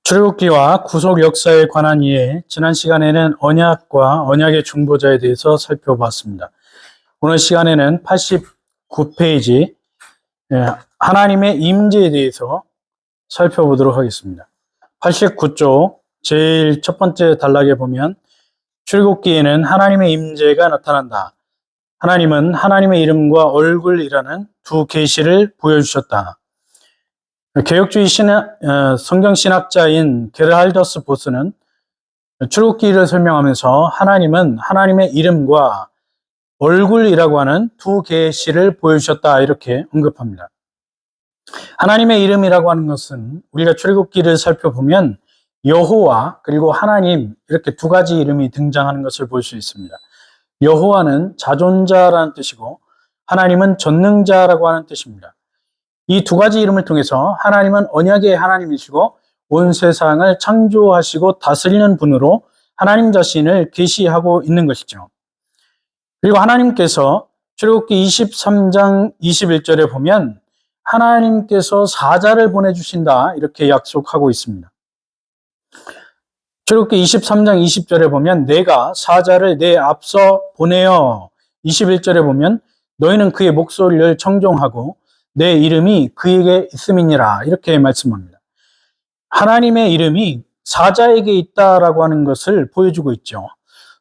출애굽기와 구속 역사에 관한 이해, 지난 시간에는 언약과 언약의 중보자에 대해서 살펴봤습니다. 오늘 시간에는 89페이지 하나님의 임재에 대해서 살펴보도록 하겠습니다. 89쪽 제일 첫 번째 단락에 보면 출애굽기에는 하나님의 임재가 나타난다. 하나님은 하나님의 이름과 얼굴이라는 두 계시를 보여주셨다. 개혁주의 성경신학자인 게르할더스 보스는 출애굽기를 설명하면서 하나님은 하나님의 이름과 얼굴이라고 하는 두 계시를 보여주셨다 이렇게 언급합니다. 하나님의 이름이라고 하는 것은 우리가 출애굽기를 살펴보면 여호와 그리고 하나님 이렇게 두 가지 이름이 등장하는 것을 볼 수 있습니다. 여호와는 자존자라는 뜻이고 하나님은 전능자라고 하는 뜻입니다. 이 두 가지 이름을 통해서 하나님은 언약의 하나님이시고 온 세상을 창조하시고 다스리는 분으로 하나님 자신을 계시하고 있는 것이죠. 그리고 하나님께서 출애굽기 23장 21절에 보면 하나님께서 사자를 보내주신다 이렇게 약속하고 있습니다. 출애굽기 23장 20절에 보면 내가 사자를 내 앞서 보내어 21절에 보면 너희는 그의 목소리를 청종하고 내 이름이 그에게 있음이니라 이렇게 말씀합니다. 하나님의 이름이 사자에게 있다라고 하는 것을 보여주고 있죠.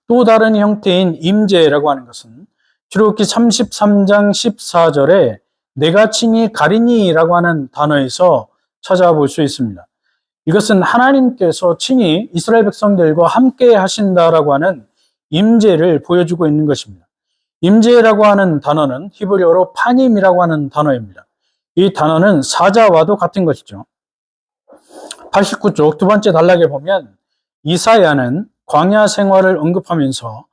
또 다른 형태인 임재라고 하는 것은 출애굽기 33장 14절에 내가 친히 가리니라고 하는 단어에서 찾아볼 수 있습니다. 이것은 하나님께서 친히 이스라엘 백성들과 함께 하신다라고 하는 임재를 보여주고 있는 것입니다. 임재라고 하는 단어는 히브리어로 파님이라고 하는 단어입니다. 이 단어는 사자와도 같은 것이죠. 89쪽 두 번째 단락에 보면 이사야는 광야 생활을 언급하면서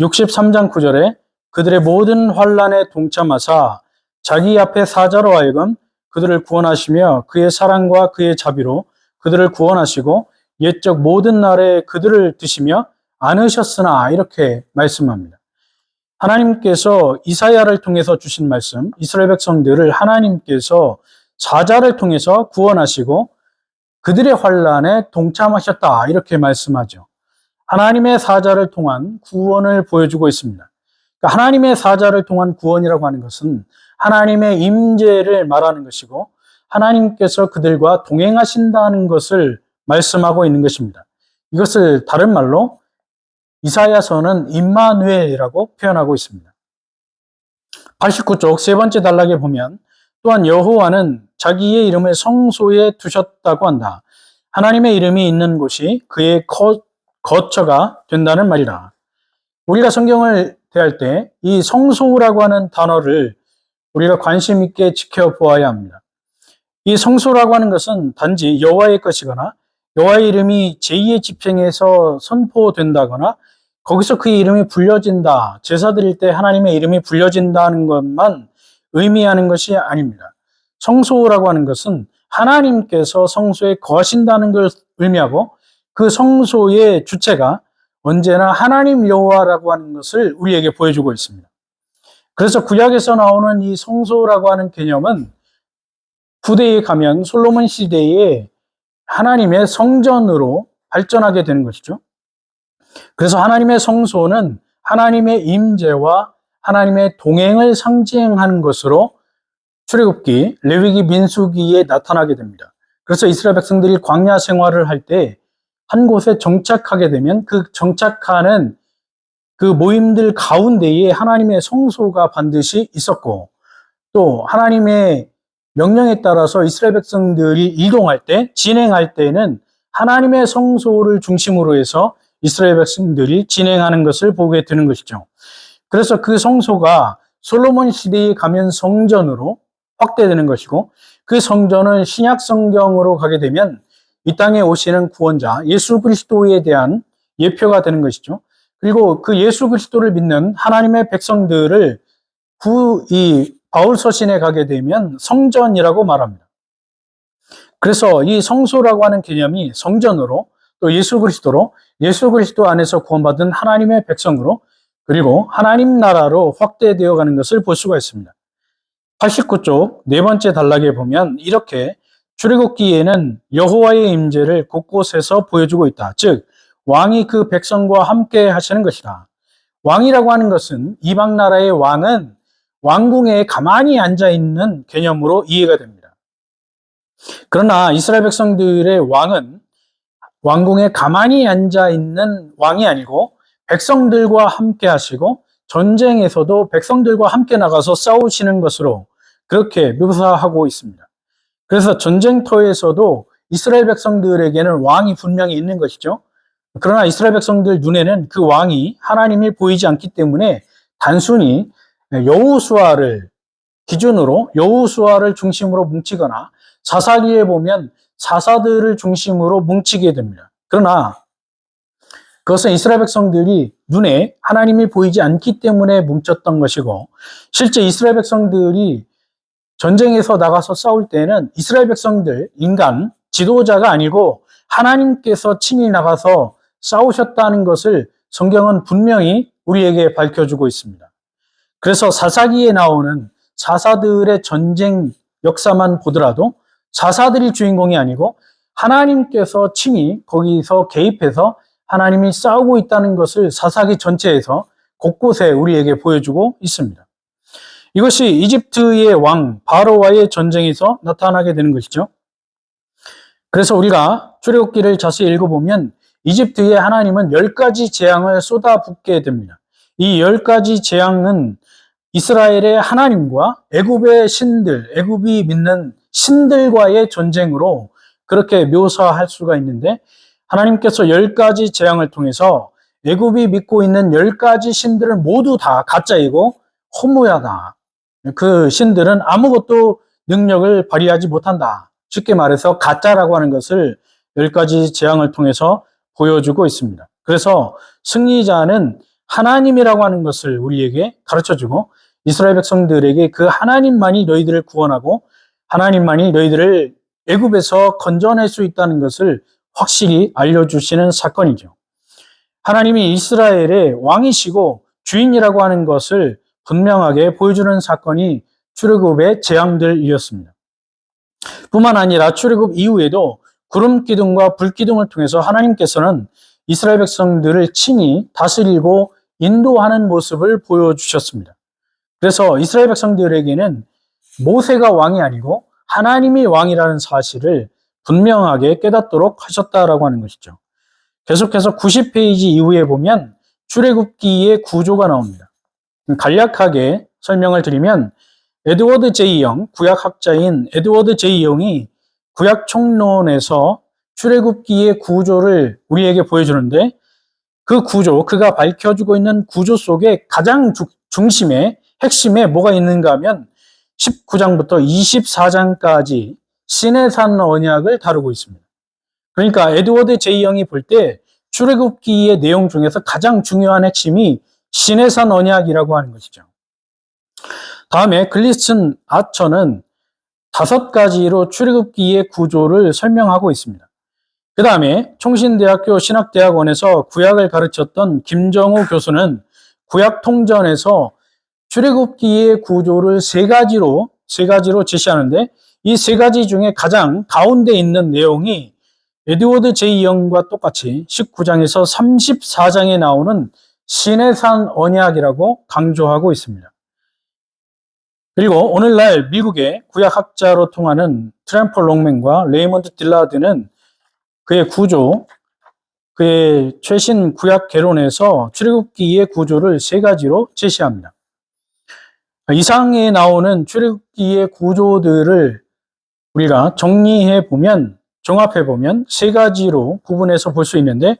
63장 9절에 그들의 모든 환난에 동참하사 자기 앞에 사자로 하여금 그들을 구원하시며 그의 사랑과 그의 자비로 그들을 구원하시고 옛적 모든 날에 그들을 드시며 안으셨으나 이렇게 말씀합니다. 하나님께서 이사야를 통해서 주신 말씀, 이스라엘 백성들을 하나님께서 사자를 통해서 구원하시고 그들의 환난에 동참하셨다 이렇게 말씀하죠. 하나님의 사자를 통한 구원을 보여주고 있습니다. 그러니까 하나님의 사자를 통한 구원이라고 하는 것은 하나님의 임재를 말하는 것이고 하나님께서 그들과 동행하신다는 것을 말씀하고 있는 것입니다. 이것을 다른 말로 이사야서는 임마누엘이라고 표현하고 있습니다. 89쪽 세 번째 단락에 보면 또한 여호와는 자기의 이름을 성소에 두셨다고 한다. 하나님의 이름이 있는 곳이 그의 거처가 된다는 말이라. 우리가 성경을 대할 때 이 성소라고 하는 단어를 우리가 관심 있게 지켜보아야 합니다. 이 성소라고 하는 것은 단지 여호와의 것이거나 여호와의 이름이 제2의 집행에서 선포된다거나 거기서 그의 이름이 불려진다, 제사 드릴 때 하나님의 이름이 불려진다는 것만 의미하는 것이 아닙니다. 성소라고 하는 것은 하나님께서 성소에 거하신다는 걸 의미하고 그 성소의 주체가 언제나 하나님 여호와라고 하는 것을 우리에게 보여주고 있습니다. 그래서 구약에서 나오는 이 성소라고 하는 개념은 후대에 가면 솔로몬 시대에 하나님의 성전으로 발전하게 되는 것이죠. 그래서 하나님의 성소는 하나님의 임재와 하나님의 동행을 상징하는 것으로 출애굽기, 레위기, 민수기에 나타나게 됩니다. 그래서 이스라엘 백성들이 광야 생활을 할 때 한 곳에 정착하게 되면 그 정착하는 그 모임들 가운데에 하나님의 성소가 반드시 있었고 또 하나님의 명령에 따라서 이스라엘 백성들이 이동할 때, 진행할 때는 하나님의 성소를 중심으로 해서 이스라엘 백성들이 진행하는 것을 보게 되는 것이죠. 그래서 그 성소가 솔로몬 시대에 가면 성전으로 확대되는 것이고 그 성전은 신약 성경으로 가게 되면 이 땅에 오시는 구원자 예수 그리스도에 대한 예표가 되는 것이죠. 그리고 그 예수 그리스도를 믿는 하나님의 백성들을 이 바울 서신에 가게 되면 성전이라고 말합니다. 그래서 이 성소라고 하는 개념이 성전으로 또 예수 그리스도로 예수 그리스도 안에서 구원받은 하나님의 백성으로 그리고 하나님 나라로 확대되어 가는 것을 볼 수가 있습니다. 89쪽 네 번째 단락에 보면 이렇게 출애굽기에는 여호와의 임재를 곳곳에서 보여주고 있다. 즉 왕이 그 백성과 함께 하시는 것이다. 왕이라고 하는 것은 이방 나라의 왕은 왕궁에 가만히 앉아 있는 개념으로 이해가 됩니다. 그러나 이스라엘 백성들의 왕은 왕궁에 가만히 앉아 있는 왕이 아니고 백성들과 함께 하시고 전쟁에서도 백성들과 함께 나가서 싸우시는 것으로 그렇게 묘사하고 있습니다. 그래서 전쟁터에서도 이스라엘 백성들에게는 왕이 분명히 있는 것이죠. 그러나 이스라엘 백성들 눈에는 그 왕이 하나님이 보이지 않기 때문에 단순히 여호수아를 기준으로 여호수아를 중심으로 뭉치거나 사사기에 보면 사사들을 중심으로 뭉치게 됩니다. 그러나 그것은 이스라엘 백성들이 눈에 하나님이 보이지 않기 때문에 뭉쳤던 것이고 실제 이스라엘 백성들이 전쟁에서 나가서 싸울 때는 이스라엘 백성들, 인간, 지도자가 아니고 하나님께서 친히 나가서 싸우셨다는 것을 성경은 분명히 우리에게 밝혀주고 있습니다. 그래서 사사기에 나오는 사사들의 전쟁 역사만 보더라도 사사들이 주인공이 아니고 하나님께서 친히 거기서 개입해서 하나님이 싸우고 있다는 것을 사사기 전체에서 곳곳에 우리에게 보여주고 있습니다. 이것이 이집트의 왕 바로와의 전쟁에서 나타나게 되는 것이죠. 그래서 우리가 출애굽기를 자세히 읽어보면 이집트의 하나님은 10가지 재앙을 쏟아붓게 됩니다. 이 10가지 재앙은 이스라엘의 하나님과 애굽의 신들, 애굽이 믿는 신들과의 전쟁으로 그렇게 묘사할 수가 있는데 하나님께서 10가지 재앙을 통해서 애굽이 믿고 있는 10가지 신들은 모두 다 가짜이고 허무하다. 그 신들은 아무것도 능력을 발휘하지 못한다. 쉽게 말해서 가짜라고 하는 것을 10가지 재앙을 통해서 보여주고 있습니다. 그래서 승리자는 하나님이라고 하는 것을 우리에게 가르쳐주고 이스라엘 백성들에게 그 하나님만이 너희들을 구원하고 하나님만이 너희들을 애굽에서 건져낼 수 있다는 것을 확실히 알려주시는 사건이죠. 하나님이 이스라엘의 왕이시고 주인이라고 하는 것을 분명하게 보여주는 사건이 출애굽의 재앙들이었습니다. 뿐만 아니라 출애굽 이후에도 구름 기둥과 불 기둥을 통해서 하나님께서는 이스라엘 백성들을 친히 다스리고 인도하는 모습을 보여주셨습니다. 그래서 이스라엘 백성들에게는 모세가 왕이 아니고 하나님이 왕이라는 사실을 분명하게 깨닫도록 하셨다라고 하는 것이죠. 계속해서 90페이지 이후에 보면 출애굽기의 구조가 나옵니다. 간략하게 설명을 드리면 에드워드 제이 영, 구약학자인 에드워드 제이 영이 구약 총론에서 출애굽기의 구조를 우리에게 보여주는데 그 구조, 그가 밝혀주고 있는 구조 속에 가장 중심에 핵심에 뭐가 있는가 하면 19장부터 24장까지 시내산 언약을 다루고 있습니다. 그러니까 에드워드 제이 영이 볼 때 출애굽기의 내용 중에서 가장 중요한 핵심이 시내산 언약이라고 하는 것이죠. 다음에 글리슨 아처는 5가지로 출애굽기의 구조를 설명하고 있습니다. 그 다음에 총신대학교 신학대학원에서 구약을 가르쳤던 김정우 교수는 구약통전에서 출애굽기의 구조를 3가지로 제시하는데 이 3가지 중에 가장 가운데 있는 내용이 에드워드 제이 영과 똑같이 19장에서 34장에 나오는 시내산 언약이라고 강조하고 있습니다. 그리고 오늘날 미국의 구약학자로 통하는 트램펄 롱맨과 레이먼드 딜라드는 그의 구조, 그의 최신 구약 개론에서 출애굽기의 구조를 3가지로 제시합니다. 이상에 나오는 출애굽기의 구조들을 우리가 정리해 보면, 종합해 보면 3가지로 구분해서 볼 수 있는데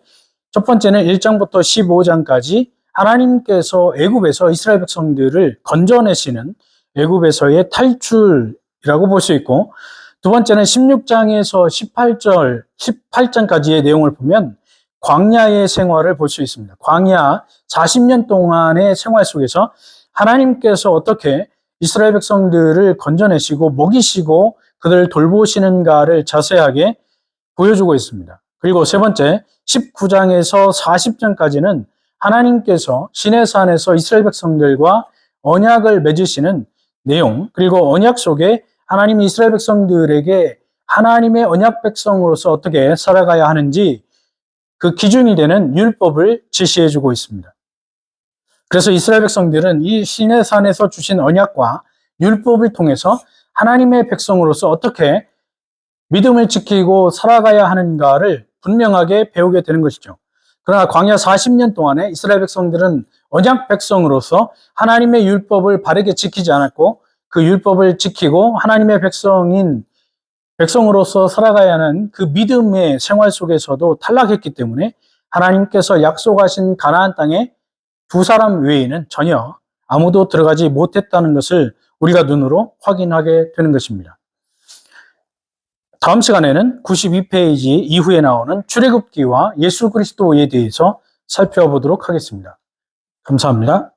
첫 번째는 1장부터 15장까지 하나님께서 애굽에서 이스라엘 백성들을 건져내시는 애굽에서의 탈출이라고 볼 수 있고 두 번째는 16장에서 18장까지의 내용을 보면 광야의 생활을 볼 수 있습니다. 광야 40년 동안의 생활 속에서 하나님께서 어떻게 이스라엘 백성들을 건져내시고 먹이시고 그들을 돌보시는가를 자세하게 보여주고 있습니다. 그리고 세 번째 19장에서 40장까지는 하나님께서 시내산에서 이스라엘 백성들과 언약을 맺으시는 내용, 그리고 언약 속에 하나님이 이스라엘 백성들에게 하나님의 언약 백성으로서 어떻게 살아가야 하는지 그 기준이 되는 율법을 제시해주고 있습니다. 그래서 이스라엘 백성들은 이 시내산에서 주신 언약과 율법을 통해서 하나님의 백성으로서 어떻게 믿음을 지키고 살아가야 하는가를 분명하게 배우게 되는 것이죠. 그러나 광야 40년 동안에 이스라엘 백성들은 언약 백성으로서 하나님의 율법을 바르게 지키지 않았고 그 율법을 지키고 하나님의 백성으로서 살아가야 하는 그 믿음의 생활 속에서도 탈락했기 때문에 하나님께서 약속하신 가나안 땅에 두 사람 외에는 전혀 아무도 들어가지 못했다는 것을 우리가 눈으로 확인하게 되는 것입니다. 다음 시간에는 92페이지 이후에 나오는 출애굽기와 예수 그리스도에 대해서 살펴보도록 하겠습니다. 감사합니다.